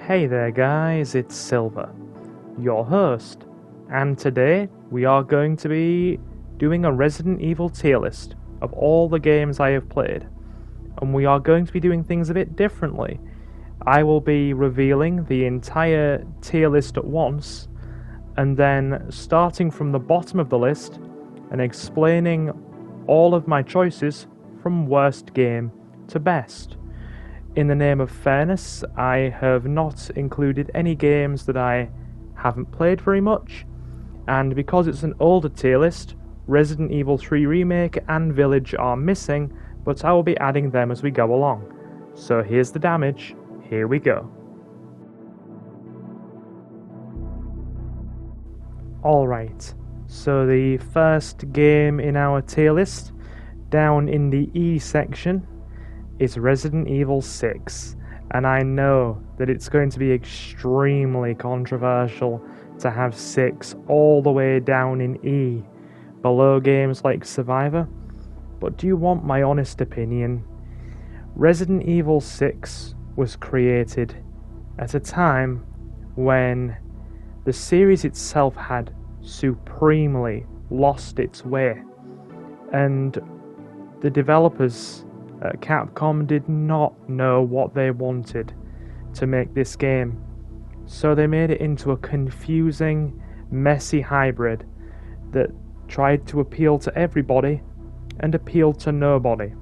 Hey there guys, it's Silver, your host, and today we are going to be doing a Resident Evil tier list of all the games I have played, and we are going to be doing things a bit differently. I will be revealing the entire tier list at once, and then starting from the bottom of the list and explaining all of my choices from worst game to best. In the name of fairness, I have not included any games that I haven't played very much, and because it's an older tier list, Resident Evil 3 Remake and Village are missing, but I will be adding them as we go along. So here's the damage, here we go. Alright, so the first game in our tier list, down in the E section, is Resident Evil 6, and I know that it's going to be extremely controversial to have 6 all the way down in E, below games like Survivor, but do you want my honest opinion? Resident Evil 6 was created at a time when the series itself had supremely lost its way, and the developers Capcom did not know what they wanted to make this game, so they made it into a confusing, messy hybrid that tried to appeal to everybody and appealed to nobody.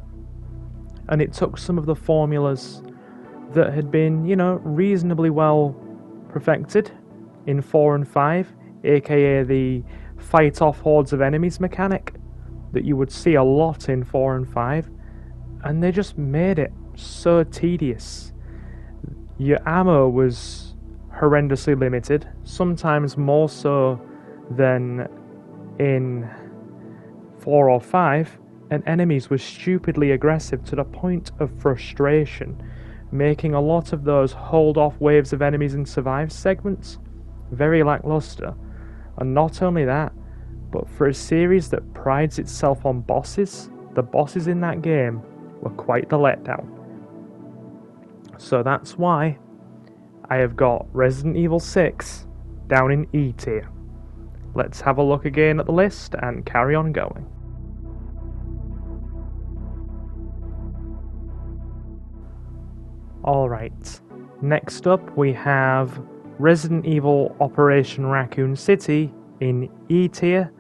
And it took some of the formulas that had been, reasonably well perfected in 4 and 5, aka the fight off hordes of enemies mechanic that you would see a lot in 4 and 5, and they just made it so tedious. Your ammo was horrendously limited, sometimes more so than in 4 or 5, and enemies were stupidly aggressive to the point of frustration, making a lot of those hold off waves of enemies and survive segments very lackluster. And not only that, but for a series that prides itself on bosses, the bosses in that game were quite the letdown. So that's why I have got Resident Evil 6 down in E tier. Let's have a look again at the list and carry on going. Alright, next up we have Resident Evil Operation Raccoon City in E tier,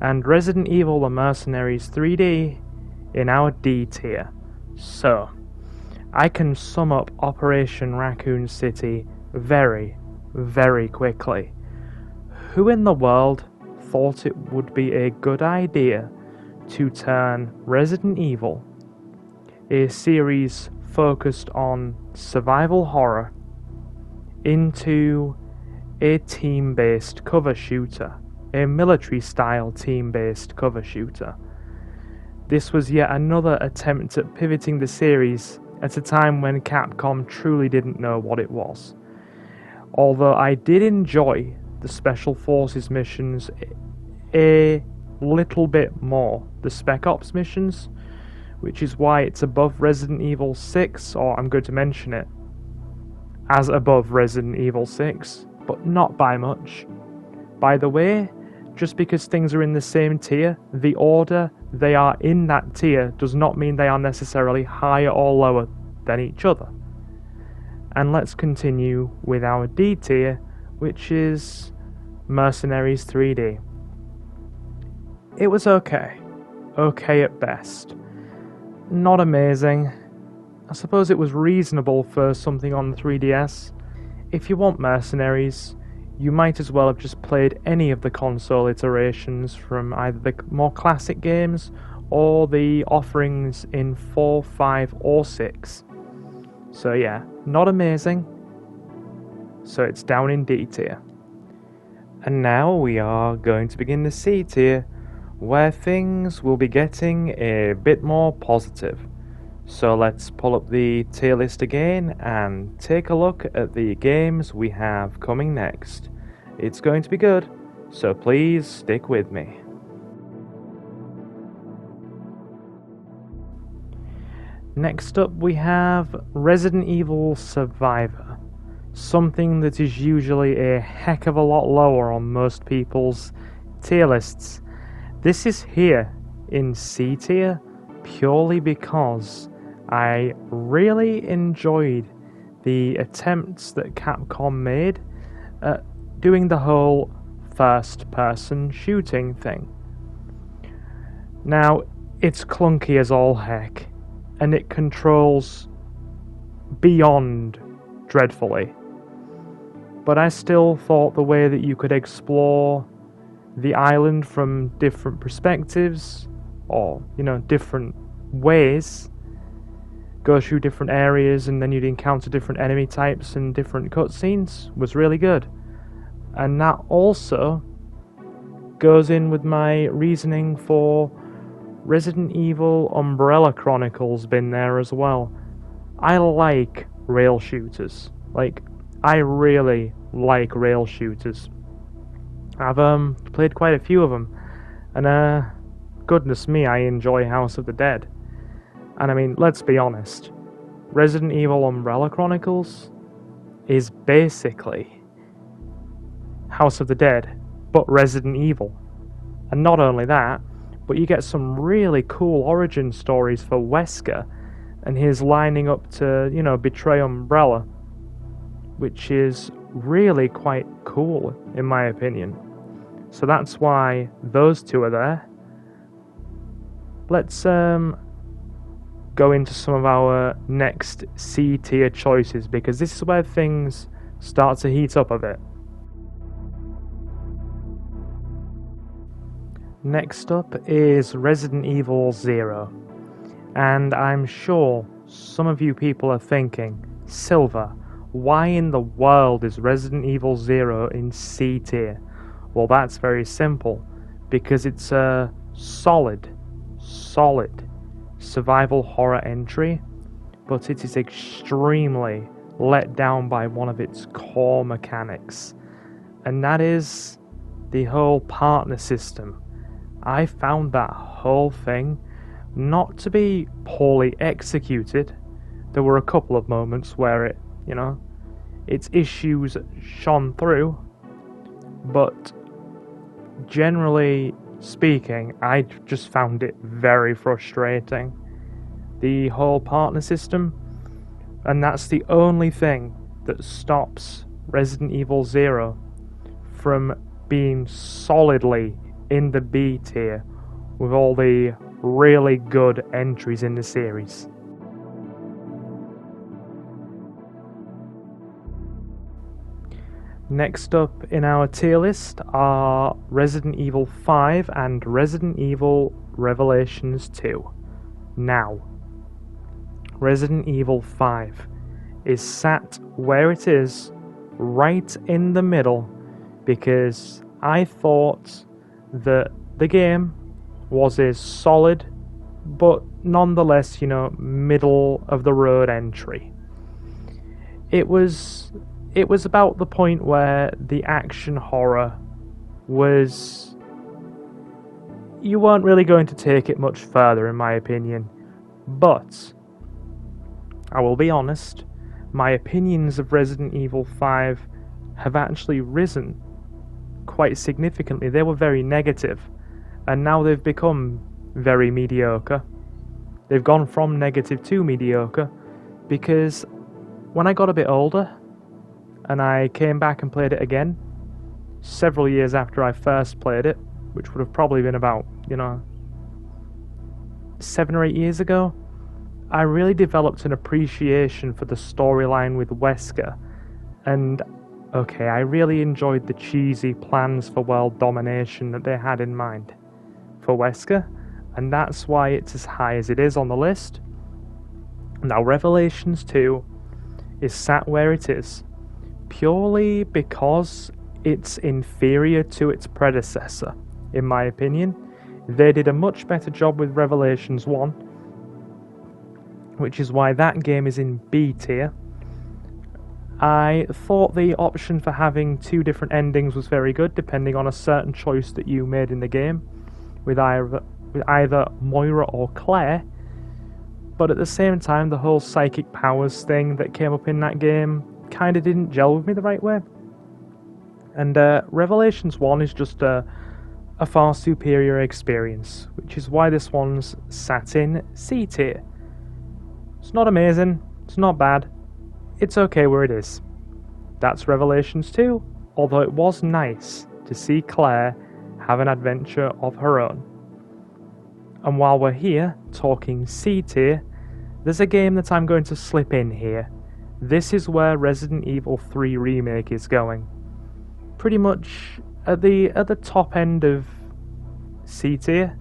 and Resident Evil the Mercenaries 3D in our D tier. So, I can sum up Operation Raccoon City very, very quickly. Who in the world thought it would be a good idea to turn Resident Evil, a series focused on survival horror, into a team-based cover shooter, a military-style team-based cover shooter? This was yet another attempt at pivoting the series at a time when Capcom truly didn't know what it was. Although I did enjoy the Special Forces missions a little bit more, the Spec Ops missions, which is why it's above Resident Evil 6, or I'm going to mention it as above Resident Evil 6, but not by much. By the way, just because things are in the same tier, the order they are in that tier does not mean they are necessarily higher or lower than each other. And let's continue with our D tier, which is Mercenaries 3D. It was okay at best. Not amazing. I suppose it was reasonable for something on the 3DS. If you want Mercenaries, you might as well have just played any of the console iterations from either the more classic games or the offerings in 4, 5 or 6. So yeah, not amazing. So it's down in D tier. And now we are going to begin the C tier, where things will be getting a bit more positive. So let's pull up the tier list again and take a look at the games we have coming next. It's going to be good, so please stick with me. Next up we have Resident Evil Survivor. something that is usually a heck of a lot lower on most people's tier lists. This is here in C tier purely because I really enjoyed the attempts that Capcom made at doing the whole first-person shooting thing. Now, it's clunky as all heck, and it controls beyond dreadfully. But I still thought the way that you could explore the island from different perspectives, or, different ways, go through different areas and then you'd encounter different enemy types and different cutscenes, was really good. And that also goes in with my reasoning for Resident Evil Umbrella Chronicles been there as well. I like rail shooters. I really like rail shooters. I've played quite a few of them, and goodness me, I enjoy House of the Dead. And I mean, let's be honest, Resident Evil Umbrella Chronicles is basically House of the Dead, but Resident Evil. And not only that, but you get some really cool origin stories for Wesker and his lining up to, betray Umbrella, which is really quite cool, in my opinion. So that's why those two are there. Let's go into some of our next C tier choices, because this is where things start to heat up a bit. Next up is Resident Evil 0. And I'm sure some of you people are thinking, Silver, why in the world is Resident Evil 0 in C tier? Well, that's very simple, because it's a solid survival horror entry, but it is extremely let down by one of its core mechanics, and that is the whole partner system. I found that whole thing not to be poorly executed. There were a couple of moments where its issues shone through, but generally speaking, I just found it very frustrating. The whole partner system, and that's the only thing that stops Resident Evil 0 from being solidly in the B tier with all the really good entries in the series. Next up in our tier list are Resident Evil 5 and Resident Evil Revelations 2. Now, Resident Evil 5 is sat where it is, right in the middle, because I thought that the game was a solid, but nonetheless, middle of the road entry. It was about the point where the action horror was... you weren't really going to take it much further, in my opinion. But, I will be honest, my opinions of Resident Evil 5 have actually risen quite significantly. They were very negative, and now they've become very mediocre. They've gone from negative to mediocre, because when I got a bit older, and I came back and played it again, several years after I first played it, which would have probably been about, 7 or 8 years ago, I really developed an appreciation for the storyline with Wesker, and okay, I really enjoyed the cheesy plans for world domination that they had in mind for Wesker, and that's why it's as high as it is on the list. Now, Revelations 2 is sat where it is, purely because it's inferior to its predecessor, in my opinion. They did a much better job with Revelations 1, which is why that game is in B tier. I thought the option for having 2 different endings was very good, depending on a certain choice that you made in the game, with either Moira or Claire, but at the same time, the whole psychic powers thing that came up in that game kind of didn't gel with me the right way. And Revelations 1 is just a far superior experience, which is why this one's sat in C tier. It's not amazing, it's not bad, it's okay where it is. That's Revelations 2, although it was nice to see Claire have an adventure of her own. And while we're here talking C tier, there's a game that I'm going to slip in here. This is where Resident Evil 3 Remake is going. Pretty much at the top end of C tier,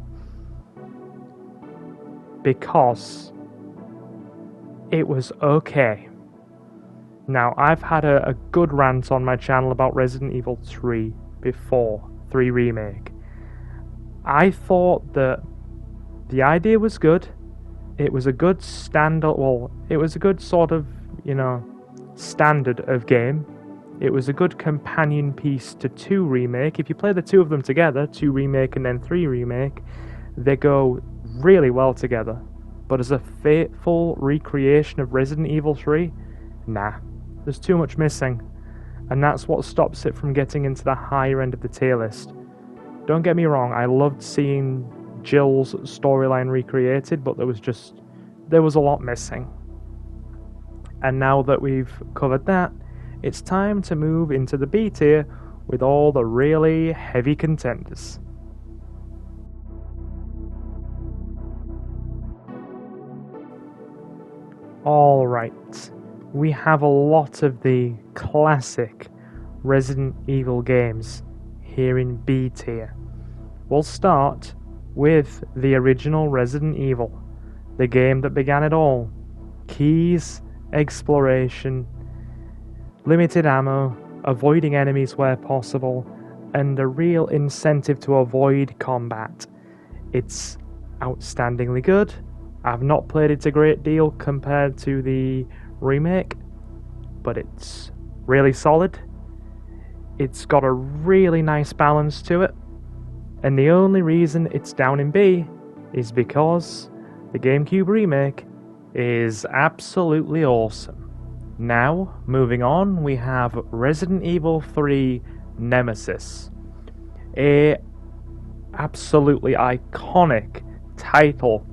because it was okay. Now, I've had a good rant on my channel about Resident Evil 3 before, 3 Remake. I thought that the idea was good. It was a good it was a good sort of, standard of game. It was a good companion piece to 2 Remake. If you play the two of them together, 2 Remake and then 3 Remake, they go really well together. But as a faithful recreation of Resident Evil 3, nah, there's too much missing. And that's what stops it from getting into the higher end of the tier list. Don't get me wrong, I loved seeing Jill's storyline recreated, but there was a lot missing. And now that we've covered that, it's time to move into the B tier with all the really heavy contenders. Alright, we have a lot of the classic Resident Evil games here in B tier. We'll start with the original Resident Evil, the game that began it all. Keys, exploration, limited ammo, avoiding enemies where possible, and a real incentive to avoid combat. It's outstandingly good. I've not played it a great deal compared to the remake, but it's really solid. It's got a really nice balance to it, and the only reason it's down in B is because the Gamecube remake is absolutely awesome. Now, moving on, we have Resident Evil 3 Nemesis, a absolutely iconic title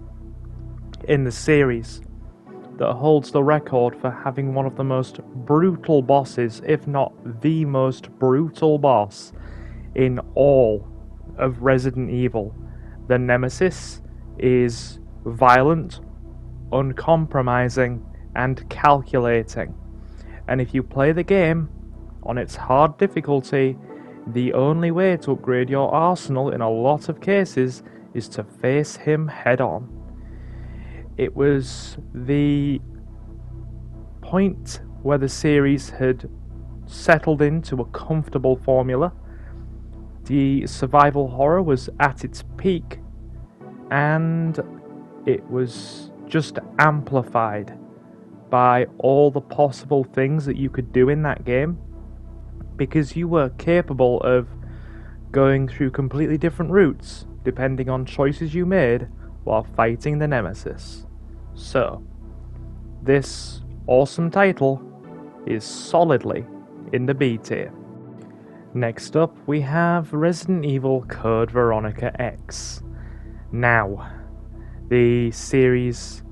in the series that holds the record for having one of the most brutal bosses, if not the most brutal boss in all of Resident Evil. The Nemesis is violent, uncompromising, and calculating. And if you play the game on its hard difficulty, the only way to upgrade your arsenal in a lot of cases is to face him head on. It was the point where the series had settled into a comfortable formula. The survival horror was at its peak, and it was just amplified by all the possible things that you could do in that game, because you were capable of going through completely different routes depending on choices you made while fighting the Nemesis. So, this awesome title is solidly in the B tier. Next up, we have Resident Evil Code Veronica X. Now, the series'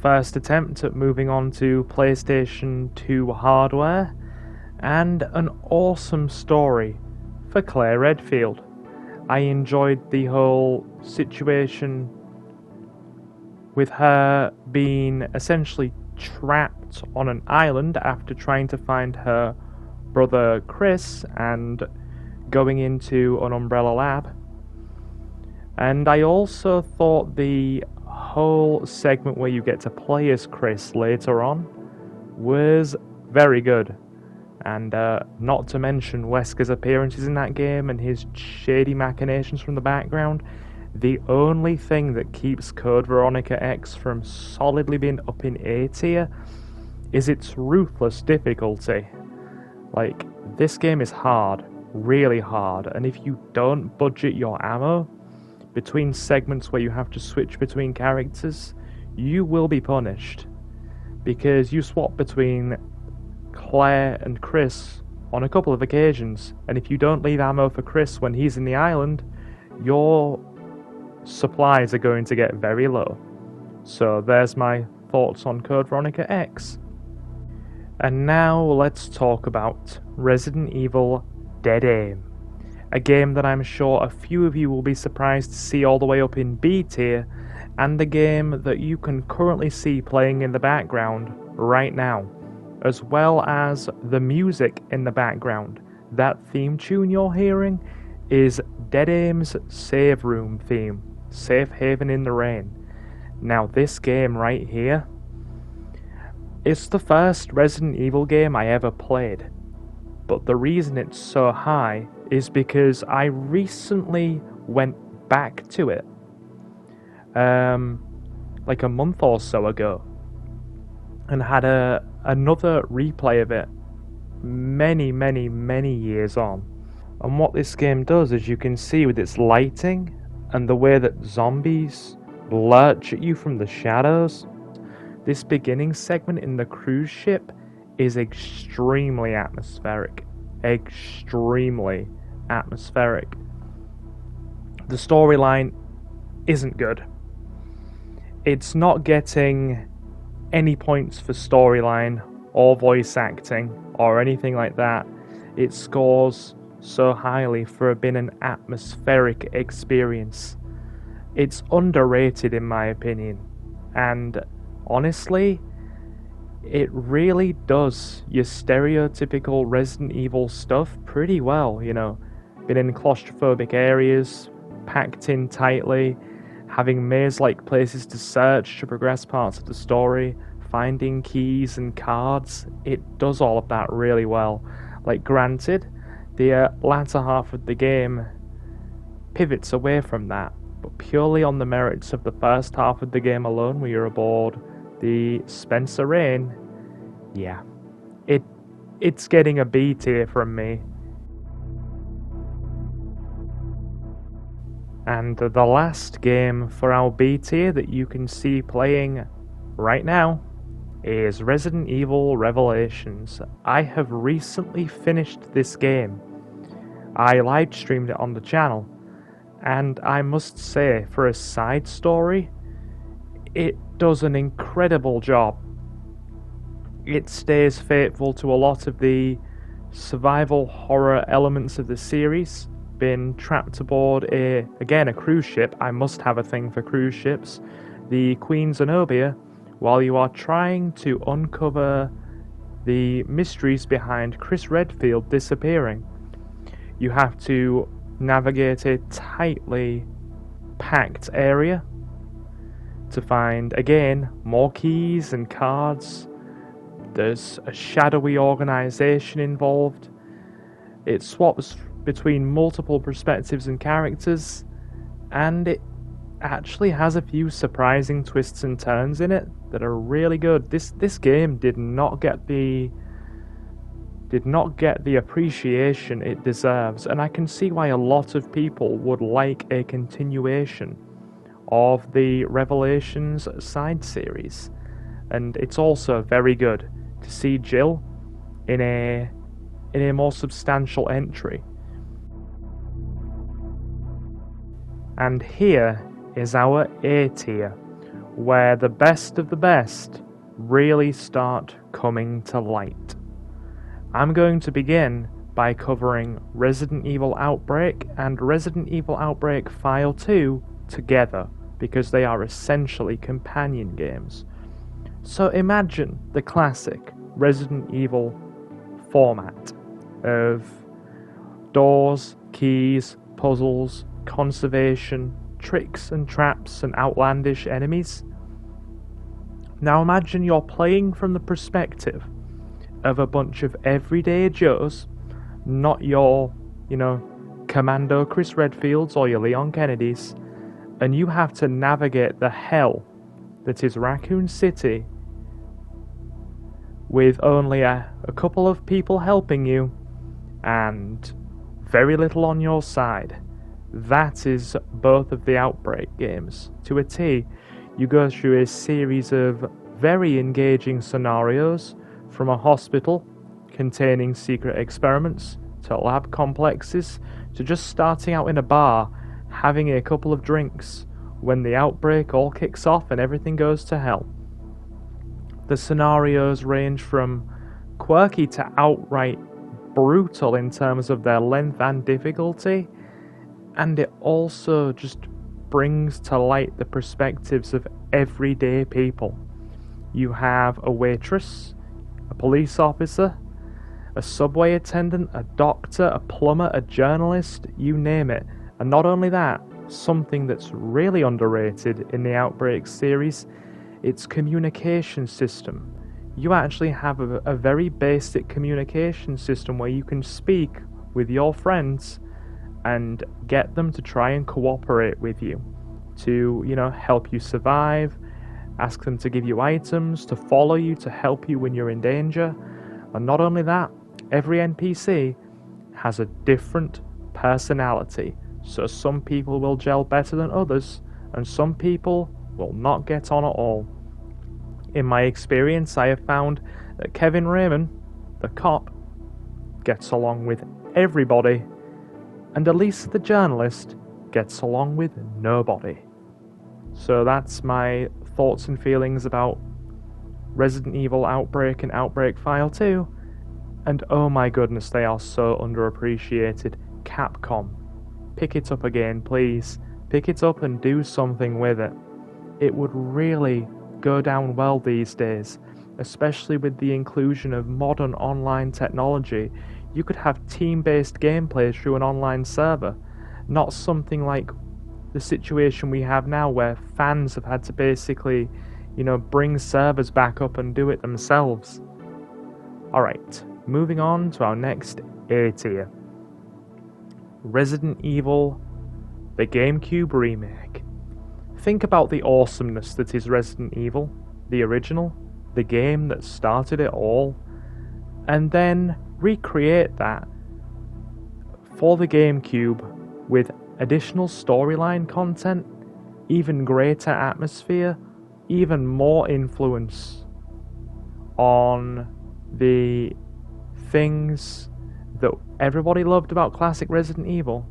first attempt at moving on to PlayStation 2 hardware, and an awesome story for Claire Redfield. I enjoyed the whole situation with her being essentially trapped on an island after trying to find her brother Chris and going into an Umbrella lab. And I also thought the whole segment where you get to play as Chris later on was very good. And not to mention Wesker's appearances in that game and his shady machinations from the background. The only thing that keeps Code Veronica X from solidly being up in A tier is its ruthless difficulty. Like, this game is hard, really hard, and if you don't budget your ammo between segments where you have to switch between characters, you will be punished. Because you swap between Claire and Chris on a couple of occasions, and if you don't leave ammo for Chris when he's in the island, your supplies are going to get very low. So there's my thoughts on Code Veronica X. And now let's talk about Resident Evil Dead Aim, a game that I'm sure a few of you will be surprised to see all the way up in B tier, and the game that you can currently see playing in the background right now, as well as the music in the background. That theme tune you're hearing is Dead Aim's Save Room theme, Safe Haven in the Rain. Now this game right here, it's the first Resident Evil game I ever played, but the reason it's so high is because I recently went back to it, like a month or so ago, and had another replay of it many years on. And what this game does, as you can see with its lighting and the way that zombies lurch at you from the shadows, this beginning segment in the cruise ship is extremely atmospheric. Extremely atmospheric. The storyline isn't good. It's not getting any points for storyline or voice acting or anything like that. It scores so highly for being an atmospheric experience. It's underrated in my opinion, and honestly, it really does your stereotypical Resident Evil stuff pretty well, you know. Been in claustrophobic areas, packed in tightly, having maze-like places to search to progress parts of the story, finding keys and cards. It does all of that really well. Like, granted, the latter half of the game pivots away from that, but purely on the merits of the first half of the game alone, where you're aboard the Spencer Rain, yeah, it's getting a B tier from me. And the last game for our B tier that you can see playing right now is Resident Evil Revelations. I have recently finished this game. I live streamed it on the channel, and I must say, for a side story, it does an incredible job. It stays faithful to a lot of the survival horror elements of the series. Been trapped aboard a cruise ship. I must have a thing for cruise ships. The Queen Zenobia, while you are trying to uncover the mysteries behind Chris Redfield disappearing. You have to navigate a tightly packed area to find, again, more keys and cards. There's a shadowy organization involved. It swaps between multiple perspectives and characters, and it actually has a few surprising twists and turns in it that are really good. This game did not get the appreciation it deserves, and I can see why a lot of people would like a continuation of the Revelations side series. And it's also very good to see Jill in a more substantial entry. And here is our A tier, where the best of the best really start coming to light. I'm going to begin by covering Resident Evil Outbreak and Resident Evil Outbreak File 2 together, because they are essentially companion games. So imagine the classic Resident Evil format of doors, keys, puzzles, conservation, tricks and traps, and outlandish enemies. Now imagine you're playing from the perspective of a bunch of everyday Joes, not your, Commando Chris Redfields or your Leon Kennedys, and you have to navigate the hell that is Raccoon City with only a couple of people helping you and very little on your side. That is both of the Outbreak games. To a T, you go through a series of very engaging scenarios, from a hospital containing secret experiments, to lab complexes, to just starting out in a bar, having a couple of drinks, when the outbreak all kicks off and everything goes to hell. The scenarios range from quirky to outright brutal in terms of their length and difficulty, and it also just brings to light the perspectives of everyday people. You have a waitress, a police officer, a subway attendant, a doctor, a plumber, a journalist, you name it. And not only that, something that's really underrated in the Outbreak series, its communication system. You actually have a very basic communication system where you can speak with your friends and get them to try and cooperate with you, to, help you survive, ask them to give you items, to follow you, to help you when you're in danger. And not only that, every NPC has a different personality. So some people will gel better than others, and some people will not get on at all. In my experience, I have found that Kevin Raymond, the cop, gets along with everybody, and Elisa the journalist gets along with nobody. So that's my thoughts and feelings about Resident Evil Outbreak and Outbreak File 2, and oh my goodness, they are so underappreciated. Capcom, pick it up again, please. Pick it up and do something with it. It would really go down well these days, especially with the inclusion of modern online technology. You could have team-based gameplay through an online server, not something like the situation we have now where fans have had to basically, bring servers back up and do it themselves. Alright, moving on to our next A tier. Resident Evil, the Gamecube Remake. Think about the awesomeness that is Resident Evil, the original, the game that started it all, and then recreate that for the Gamecube with additional storyline content, even greater atmosphere, even more influence on the things that everybody loved about classic Resident Evil,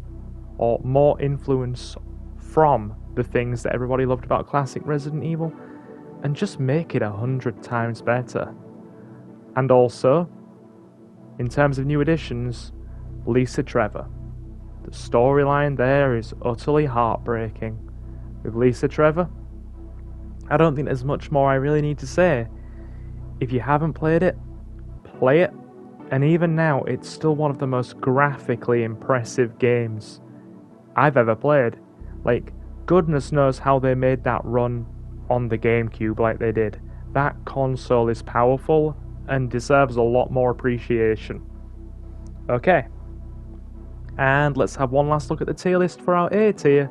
or more influence from the things that everybody loved about classic Resident Evil, and just make it 100 times better. And also, in terms of new additions, Lisa Trevor. The storyline there is utterly heartbreaking. With Lisa Trevor, I don't think there's much more I really need to say. If you haven't played it, play it, and even now it's still one of the most graphically impressive games I've ever played. Like, goodness knows how they made that run on the GameCube like they did. That console is powerful and deserves a lot more appreciation. Okay, and let's have one last look at the tier list for our A tier.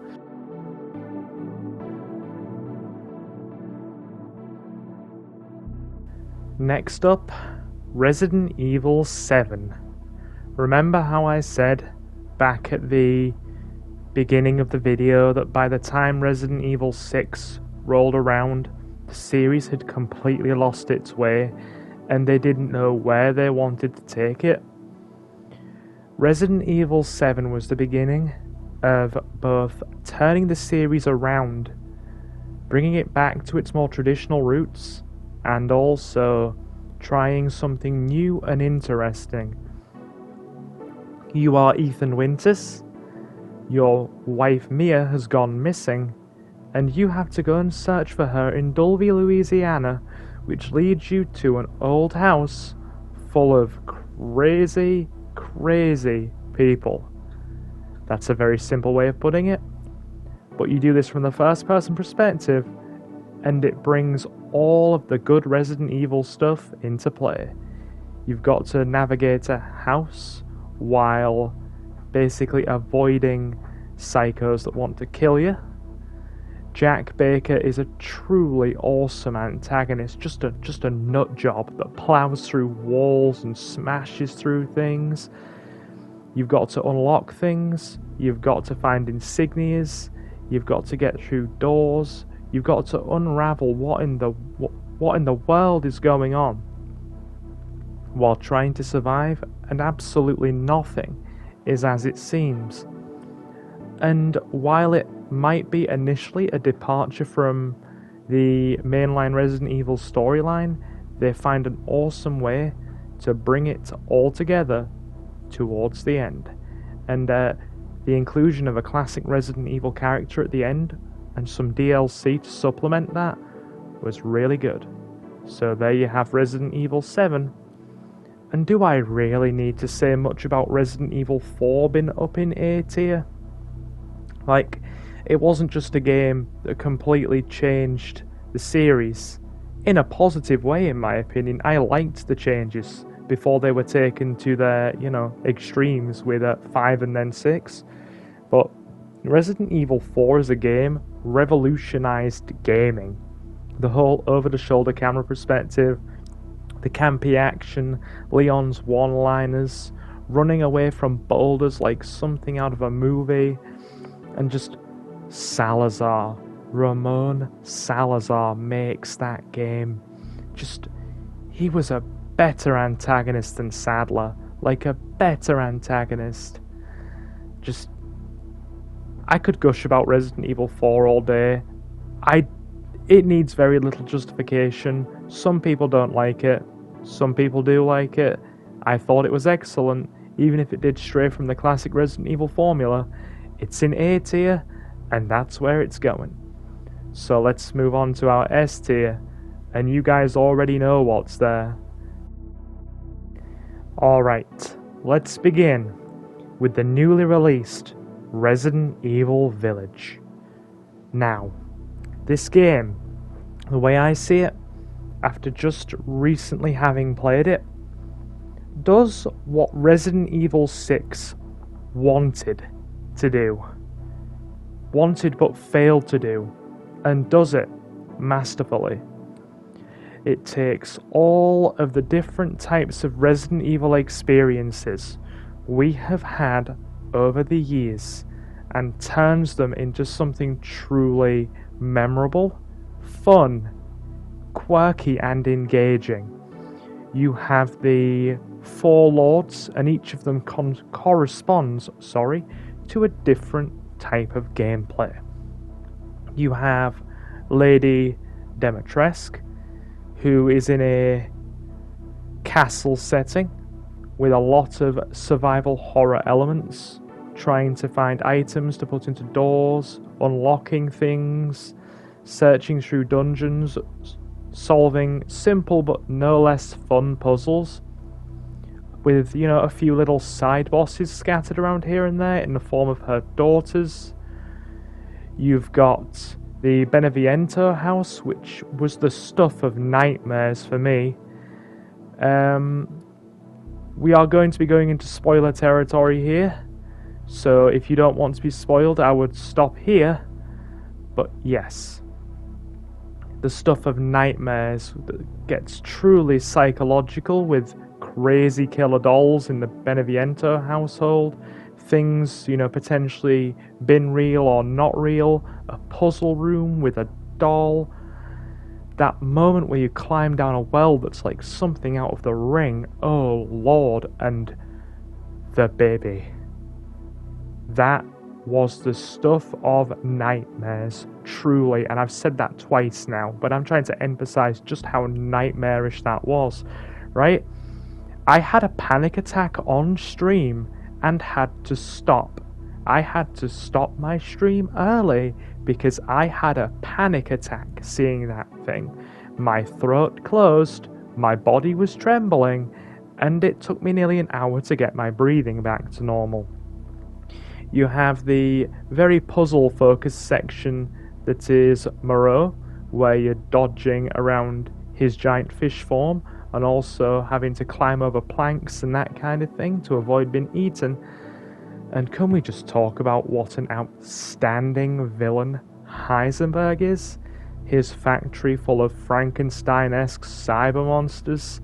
Next up, Resident Evil 7. Remember how I said back at the beginning of the video that by the time Resident Evil 6 rolled around, the series had completely lost its way and they didn't know where they wanted to take it? Resident Evil 7 was the beginning of both turning the series around, bringing it back to its more traditional roots, and also trying something new and interesting. You are Ethan Winters, your wife Mia has gone missing, and you have to go and search for her in Dulvey, Louisiana, which leads you to an old house full of crazy people. That's a very simple way of putting it, but you do this from the first person perspective, and it brings all of the good Resident Evil stuff into play. You've got to navigate a house while basically avoiding psychos that want to kill you. Jack Baker is a truly awesome antagonist, just a nut job that plows through walls and smashes through things. You've got to unlock things, you've got to find insignias, you've got to get through doors, you've got to unravel what in the world is going on. while trying to survive, and absolutely nothing is as it seems. And while it might be initially a departure from the mainline Resident Evil storyline, they find an awesome way to bring it all together towards the end. And the inclusion of a classic Resident Evil character at the end and some DLC to supplement that was really good. So there you have Resident Evil 7. And do I really need to say much about Resident Evil 4 being up in A tier? Like, it wasn't just a game that completely changed the series. In a positive way, in my opinion. I liked the changes before they were taken to their, extremes with 5 and then 6. But Resident Evil 4 as a game revolutionized gaming. The whole over-the-shoulder camera perspective, the campy action, Leon's one-liners, running away from boulders like something out of a movie, and just Salazar. Ramon Salazar makes that game. He was a better antagonist than Sadler. Like a better antagonist. I could gush about Resident Evil 4 all day. It needs very little justification. Some people don't like it. Some people do like it. I thought it was excellent, even if it did stray from the classic Resident Evil formula. It's in A tier, and that's where it's going. So let's move on to our S tier, and you guys already know what's there. Alright, let's begin with the newly released Resident Evil Village. Now, this game, the way I see it, after just recently having played it, does what Resident Evil 6 wanted to do. Wanted but failed to do, and does it masterfully. It takes all of the different types of Resident Evil experiences we have had over the years and turns them into something truly memorable, fun, quirky and engaging. You have the 4 lords, and each of them corresponds to a different type of gameplay. You have Lady Dimitrescu, who is in a castle setting with a lot of survival horror elements, trying to find items to put into doors, unlocking things, searching through dungeons, solving simple but no less fun puzzles, with, a few little side bosses scattered around here and there in the form of her daughters. You've got the Beneviento house, which was the stuff of nightmares for me. We are going to be going into spoiler territory here, so if you don't want to be spoiled, I would stop here. But yes, the stuff of nightmares that gets truly psychological with crazy killer dolls in the Beneviento household, things, potentially been real or not real, a puzzle room with a doll, that moment where you climb down a well that's like something out of The Ring, oh lord, and the baby. That was the stuff of nightmares, truly, and I've said that twice now, but I'm trying to emphasize just how nightmarish that was, right? I had a panic attack on stream and had to stop. I had to stop my stream early because I had a panic attack seeing that thing. My throat closed, my body was trembling, and it took me nearly an hour to get my breathing back to normal. You have the very puzzle-focused section that is Moreau, where you're dodging around his giant fish form, and also having to climb over planks and that kind of thing to avoid being eaten. And can we just talk about what an outstanding villain Heisenberg is? His factory full of Frankenstein-esque cyber monsters,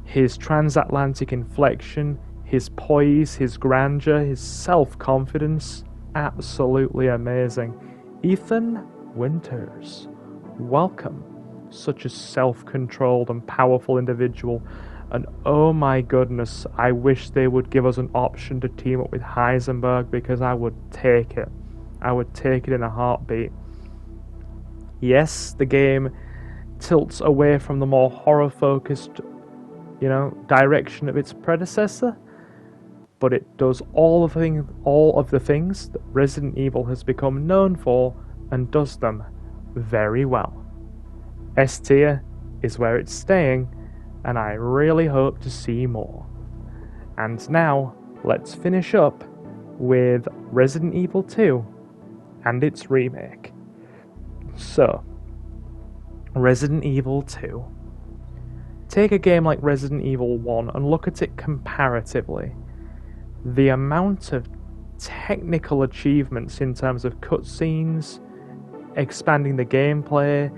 his transatlantic inflection, his poise, his grandeur, his self-confidence, absolutely amazing. Ethan Winters, welcome. Such a self-controlled and powerful individual. And oh my goodness, I wish they would give us an option to team up with Heisenberg, because I would take it. I would take it in a heartbeat. Yes, the game tilts away from the more horror-focused, direction of its predecessor, but it does all of the things that Resident Evil has become known for, and does them very well. S tier is where it's staying, and I really hope to see more. And now, let's finish up with Resident Evil 2 and its remake. So, Resident Evil 2. Take a game like Resident Evil 1 and look at it comparatively. The amount of technical achievements in terms of cutscenes, expanding the gameplay,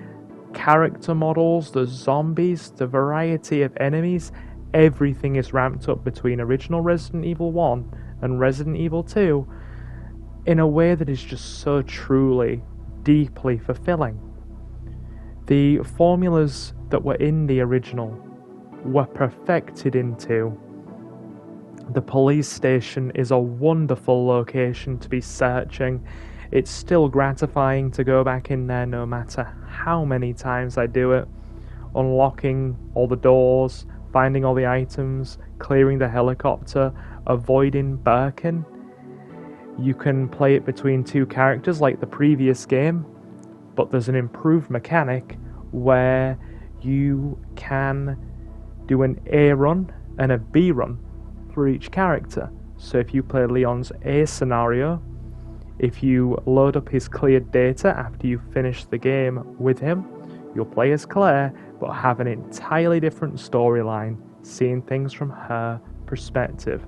character models, the zombies, the variety of enemies, everything is ramped up between original Resident Evil 1 and Resident Evil 2 in a way that is just so truly, deeply fulfilling. The formulas that were in the original were perfected into. The police station is a wonderful location to be searching. It's still gratifying to go back in there no matter how many times I do it. Unlocking all the doors, finding all the items, clearing the helicopter, avoiding Birkin. You can play it between two characters like the previous game, but there's an improved mechanic where you can do an A run and a B run for each character. So if you play Leon's A scenario, if you load up his cleared data after you finish the game with him, you'll play as Claire, but have an entirely different storyline, seeing things from her perspective.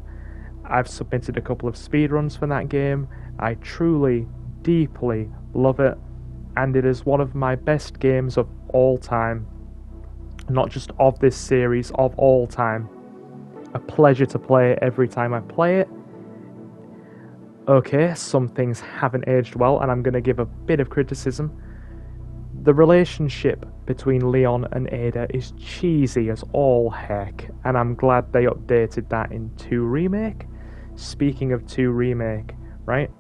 I've submitted a couple of speedruns for that game. I truly, deeply love it, and it is one of my best games of all time. Not just of this series, of all time. A pleasure to play every time I play it. Okay, some things haven't aged well, and I'm going to give a bit of criticism. The relationship between Leon and Ada is cheesy as all heck, and I'm glad they updated that in 2 Remake. Speaking of 2 Remake, right?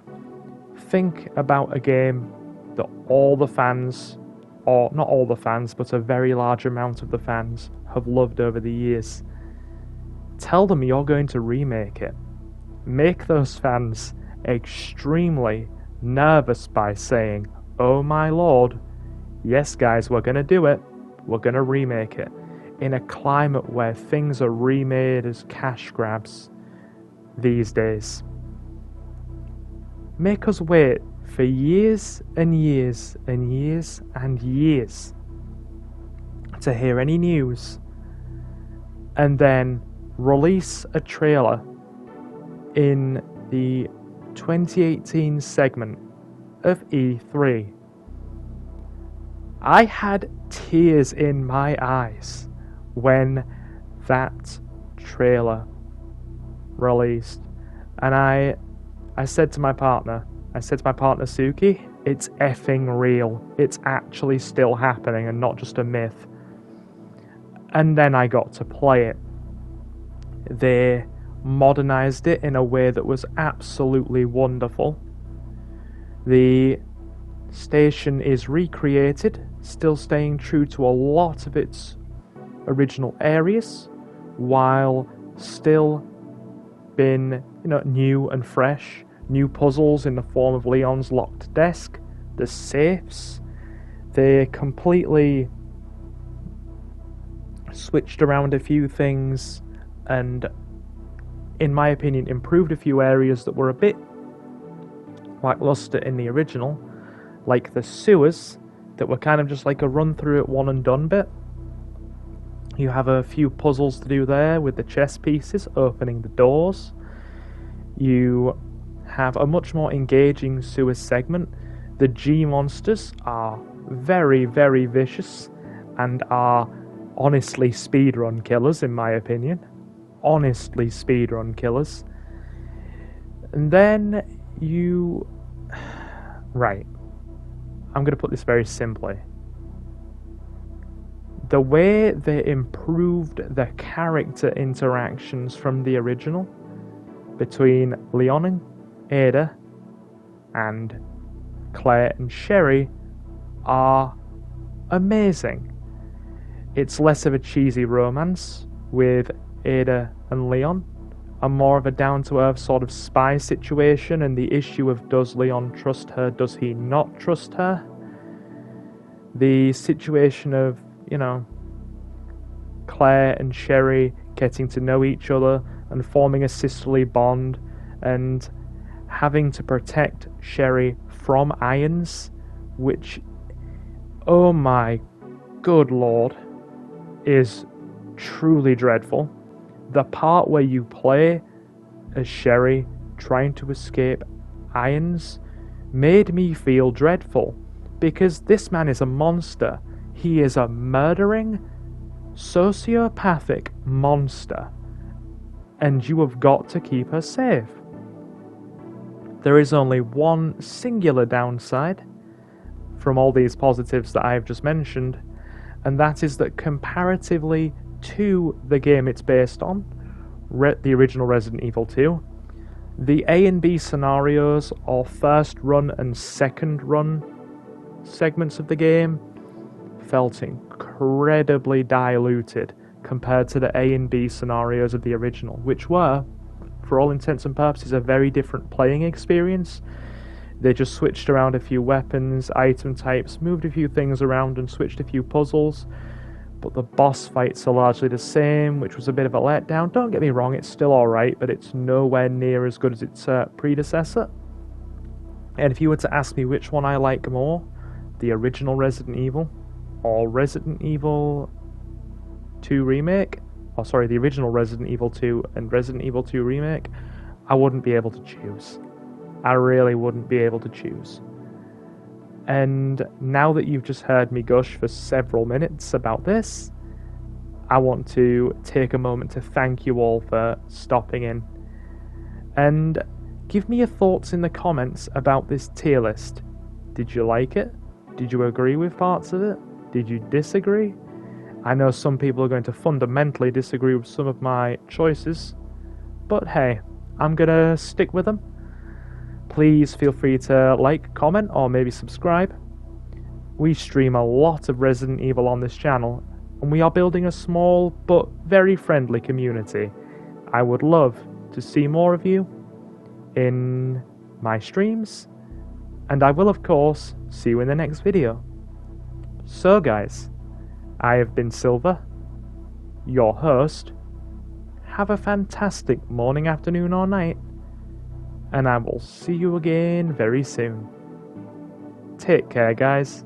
Think about a game that all the fans, or not all the fans, but a very large amount of the fans have loved over the years. Tell them you're going to remake it. Make those fans extremely nervous by saying, "Oh my lord, yes guys, we're going to do it. We're going to remake it." In a climate where things are remade as cash grabs these days. Make us wait for years and years and years and years to hear any news, and then release a trailer in the 2018 segment of E3. I had tears in my eyes when that trailer released, and I said to my partner Suki, it's effing real. It's actually still happening and not just a myth. And then I got to play it. They modernized it in a way that was absolutely wonderful. The station is recreated, still staying true to a lot of its original areas, while still being, new and fresh. New puzzles in the form of Leon's locked desk, the safes. They completely switched around a few things and, in my opinion, improved a few areas that were a bit lackluster in the original, like the sewers that were kind of just like a run through it one and done bit. You have a few puzzles to do there with the chess pieces, opening the doors. You have a much more engaging sewer segment. The G monsters are very, very vicious and are honestly speedrun killers, in my opinion. Honestly speedrun killers. And then you... Right. I'm going to put this very simply. The way they improved the character interactions from the original between Leon and Ada and Claire and Sherry are amazing. It's less of a cheesy romance with Ada and Leon, and more of a down-to-earth sort of spy situation, and the issue of does Leon trust her, does he not trust her? The situation of, you know, Claire and Sherry getting to know each other and forming a sisterly bond, and having to protect Sherry from Irons, which, oh my good lord, is truly dreadful. The part where you play as Sherry trying to escape Irons made me feel dreadful, because this man is a monster. He is a murdering, sociopathic monster, and you have got to keep her safe. There is only one singular downside from all these positives that I have just mentioned, and that is that comparatively to the game it's based on, the original Resident Evil 2, the A and B scenarios, or first run and second run segments of the game, felt incredibly diluted compared to the A and B scenarios of the original, which were, for all intents and purposes, a very different playing experience. They just switched around a few weapons, item types, moved a few things around and switched a few puzzles, but the boss fights are largely the same, which was a bit of a letdown. Don't get me wrong, it's still alright, but it's nowhere near as good as its predecessor. And if you were to ask me which one I like more, the original Resident Evil, or Resident Evil 2 Remake, the original Resident Evil 2 and Resident Evil 2 Remake, I wouldn't be able to choose. I really wouldn't be able to choose. And now that you've just heard me gush for several minutes about this, I want to take a moment to thank you all for stopping in. And give me your thoughts in the comments about this tier list. Did you like it? Did you agree with parts of it? Did you disagree? I know some people are going to fundamentally disagree with some of my choices, but hey, I'm gonna stick with them. Please feel free to like, comment, or maybe subscribe. We stream a lot of Resident Evil on this channel, and we are building a small but very friendly community. I would love to see more of you in my streams, and I will of course see you in the next video. So guys, I have been Silver, your host. Have a fantastic morning, afternoon, or night, and I will see you again very soon. Take care, guys.